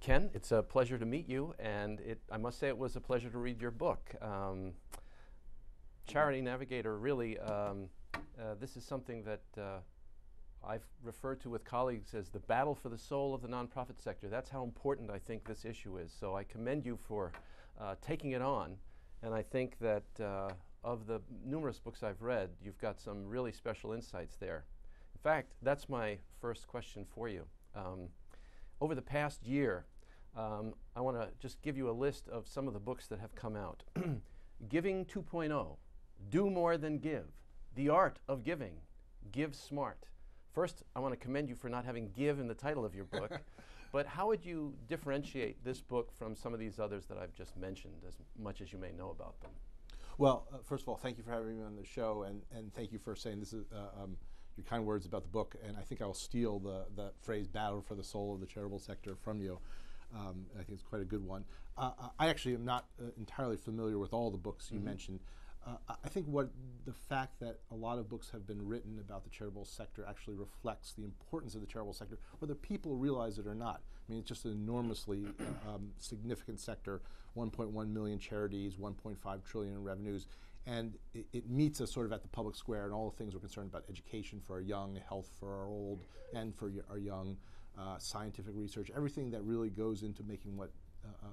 Ken, it's a pleasure to meet you, and I must say it was a pleasure to read your book. Charity Navigator, really, this is something that I've referred to with colleagues as the battle for the soul of the nonprofit sector. That's how important I think this issue is. So I commend you for taking it on, and I think that of the numerous books I've read, you've got some really special insights there. In fact, that's my first question for you. Over the past year, I want to just give you a list of some of the books that have come out. Giving 2.0, Do More Than Give, The Art of Giving, Give Smart. First, I want to commend you for not having give in the title of your book, but how would you differentiate this book from some of these others that I've just mentioned, as much as you may know about them? Well, first of all, thank you for having me on the show, and thank you for saying this is your kind words about the book, and I think I'll steal the phrase battle for the soul of the charitable sector from you. I think it's quite a good one. I actually am not entirely familiar with all the books you mentioned. I think the fact that a lot of books have been written about the charitable sector actually reflects the importance of the charitable sector, whether people realize it or not. I mean, it's just an enormously significant sector, 1.1 million charities, 1.5 trillion in revenues, and it meets us sort of at the public square and all the things we're concerned about: education for our young, health for our old, and for our young, scientific research, everything that really goes into making what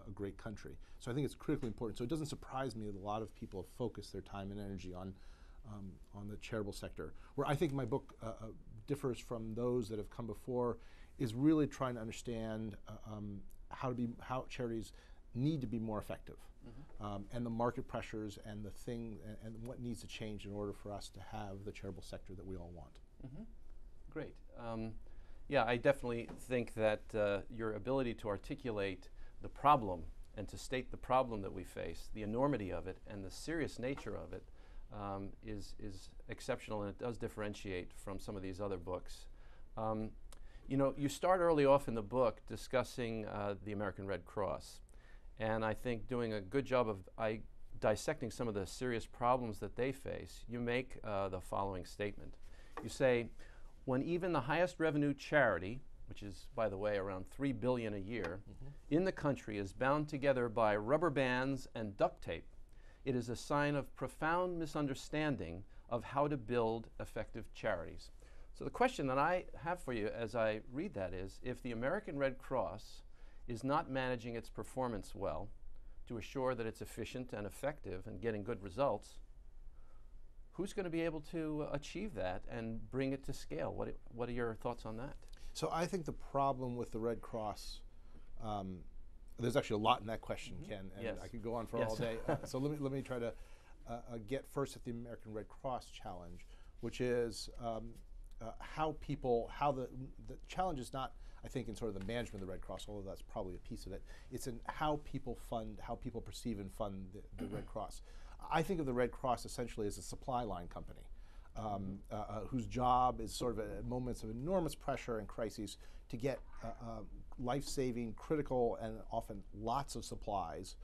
a great country. So I think it's critically important. So it doesn't surprise me that a lot of people have focused their time and energy on the charitable sector. Where I think my book differs from those that have come before is really trying to understand how charities need to be more effective, and the market pressures and and what needs to change in order for us to have the charitable sector that we all want. Great. Yeah, I definitely think that your ability to articulate the problem and to state the problem that we face, the enormity of it, and the serious nature of it is exceptional, and it does differentiate from some of these other books. You know, you start early off in the book discussing the American Red Cross, and I think doing a good job of dissecting some of the serious problems that they face. You make the following statement. You say, when even the highest revenue charity, which is, by the way, around $3 billion a year, in the country is bound together by rubber bands and duct tape, it is a sign of profound misunderstanding of how to build effective charities. So the question that I have for you as I read that is, if the American Red Cross is not managing its performance well to assure that it's efficient and effective and getting good results, who's going to be able to achieve that and bring it to scale? What are your thoughts on that? So I think the problem with the Red Cross, there's actually a lot in that question, Ken, and yes. I could go on for all day. So let me try to get first at the American Red Cross challenge, which is how the challenge is not, I think, in sort of the management of the Red Cross, although that's probably a piece of it. It's in how people perceive and fund the Red Cross. I think of the Red Cross essentially as a supply line company, whose job is sort of at moments of enormous pressure and crises to get life-saving, critical, and often lots of supplies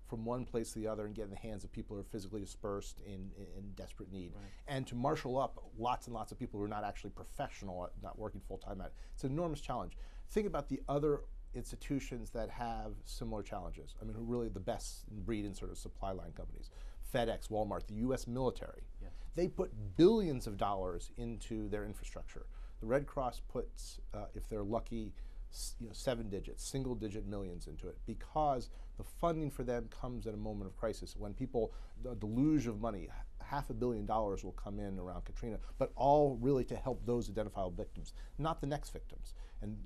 from one place to the other and get in the hands of people who are physically dispersed in desperate need. Right. And to marshal up lots and lots of people who are not actually professional, not working full-time at it. It's an enormous challenge. Think about the other institutions that have similar challenges. I mean, who are really the best in breed in sort of supply line companies. FedEx, Walmart, the U.S. military. Yes. They put billions of dollars into their infrastructure. The Red Cross puts, if they're lucky, single-digit millions into it, because the funding for them comes at a moment of crisis when the deluge of money, $500 million will come in around Katrina, but all really to help those identifiable victims, not the next victims. And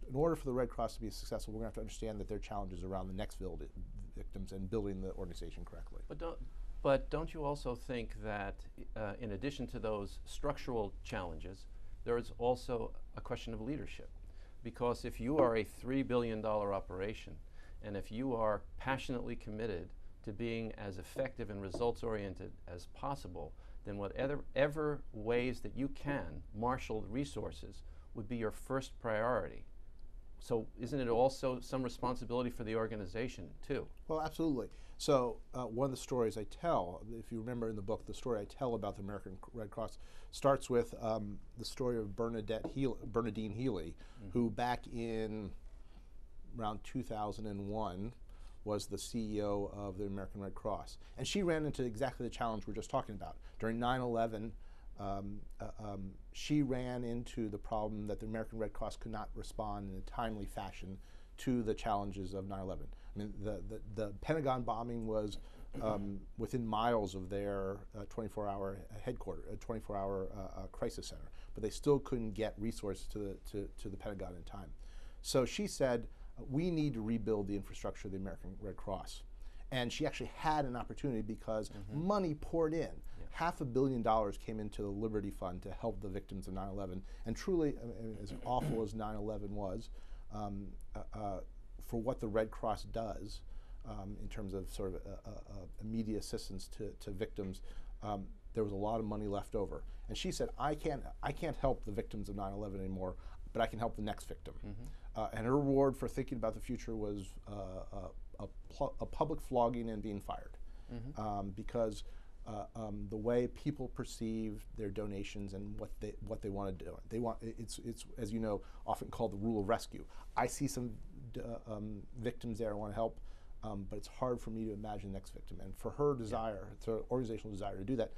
in order for the Red Cross to be successful, we're going to have to understand that their challenges around the next victims and building the organization correctly. But don't you also think that in addition to those structural challenges, there is also a question of leadership? Because if you are a $3 billion operation, and if you are passionately committed to being as effective and results-oriented as possible, then whatever ways that you can marshal resources would be your first priority. So isn't it also some responsibility for the organization too? Well, absolutely. So one of the stories I tell, if you remember in the book, the story I tell about the American Red Cross starts with the story of Bernadine Healy, who back in around 2001 was the CEO of the American Red Cross. And she ran into exactly the challenge we're just talking about. During 9/11, she ran into the problem that the American Red Cross could not respond in a timely fashion to the challenges of 9/11. I mean, the Pentagon bombing was within miles of their 24-hour headquarters, 24-hour crisis center, but they still couldn't get resources to the Pentagon in time. So she said, we need to rebuild the infrastructure of the American Red Cross. And she actually had an opportunity because money poured in. Yeah. $500 million came into the Liberty Fund to help the victims of 9/11. And truly, as awful as 9/11 was, for what the Red Cross does in terms of sort of immediate assistance to victims, there was a lot of money left over. And she said, I can't help the victims of 9/11 anymore, but I can help the next victim. And her reward for thinking about the future was a public flogging and being fired, because the way people perceive their donations and what they want to do, it's as you know often called the rule of rescue. I see some victims there I want to help, but it's hard for me to imagine the next victim. And for her desire, it's an organizational desire to do that,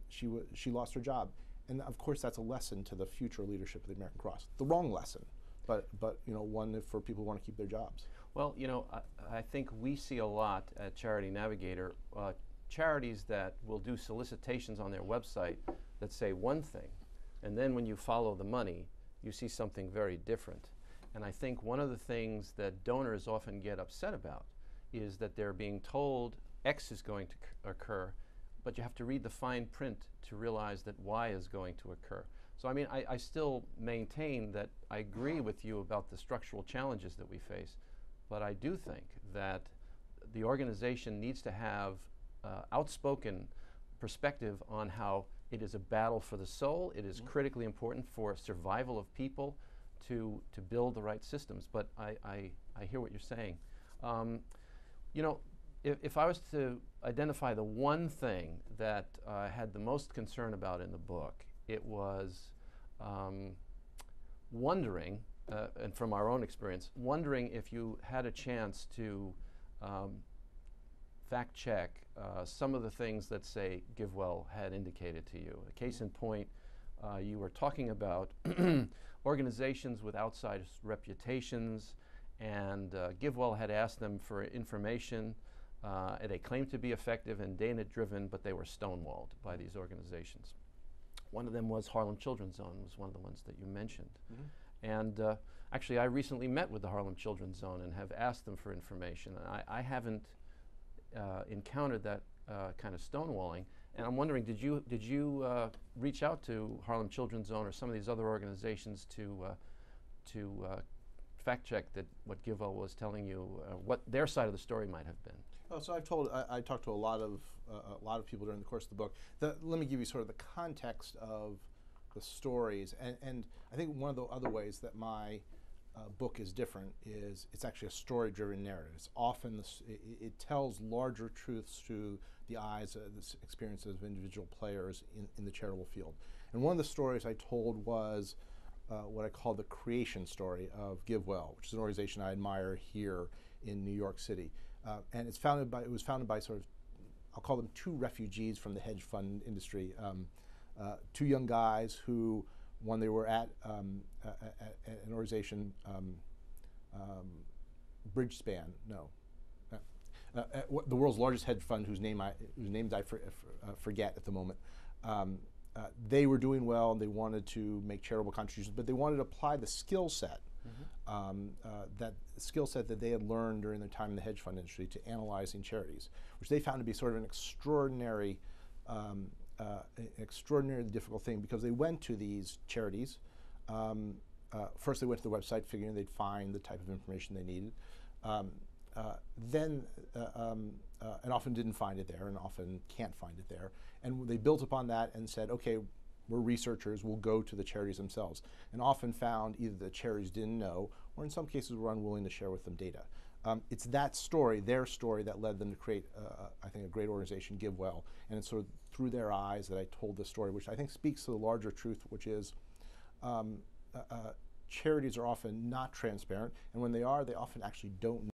she lost her job. And of course, that's a lesson to the future leadership of the American Cross. The wrong lesson, but you know, one for people who want to keep their jobs. Well, you know, I think we see a lot at Charity Navigator, charities that will do solicitations on their website that say one thing, and then when you follow the money, you see something very different. And I think one of the things that donors often get upset about is that they're being told X is going to occur, but you have to read the fine print to realize that Y is going to occur. So I mean, I still maintain that I agree with you about the structural challenges that we face, but I do think that the organization needs to have outspoken perspective on how it is a battle for the soul. It is critically important for survival of people to build the right systems. But I hear what you're saying. You know, if I was to identify the one thing that I had the most concern about in the book, it was wondering, and from our own experience, wondering if you had a chance to fact check some of the things that, say, GiveWell had indicated to you. A case in point, you were talking about organizations with outside reputations, and GiveWell had asked them for information. They claimed to be effective and data-driven, but they were stonewalled by these organizations. One of them was Harlem Children's Zone, was one of the ones that you mentioned. And actually, I recently met with the Harlem Children's Zone and have asked them for information. I haven't encountered that kind of stonewalling, and I'm wondering, did you reach out to Harlem Children's Zone or some of these other organizations to fact check that what GiveWell was telling you, what their side of the story might have been? Oh, so I talked to a lot of people during the course of the book. Let me give you sort of the context of the stories, and I think one of the other ways that my book is different is it's actually a story-driven narrative. It's often it tells larger truths through the eyes, the experiences of individual players in the charitable field. And one of the stories I told was what I call the creation story of GiveWell, which is an organization I admire here in New York City. And it was founded by sort of, I'll call them two refugees from the hedge fund industry, two young guys who, when they were at an organization, Bridgespan, the world's largest hedge fund, whose names I forget at the moment. They were doing well, and they wanted to make charitable contributions, but they wanted to apply the skill set, that they had learned during their time in the hedge fund industry to analyzing charities, which they found to be sort of an extraordinarily difficult thing, because they went to these charities. First, they went to the website figuring they'd find the type of information they needed. And often didn't find it there, and often can't find it there. And they built upon that and said, okay, we're researchers, we'll go to the charities themselves. And often found either the charities didn't know, or in some cases were unwilling to share with them data. It's that story, their story, that led them to create, I think, a great organization, GiveWell. And it's sort of through their eyes that I told this story, which I think speaks to the larger truth, which is charities are often not transparent, and when they are, they often actually don't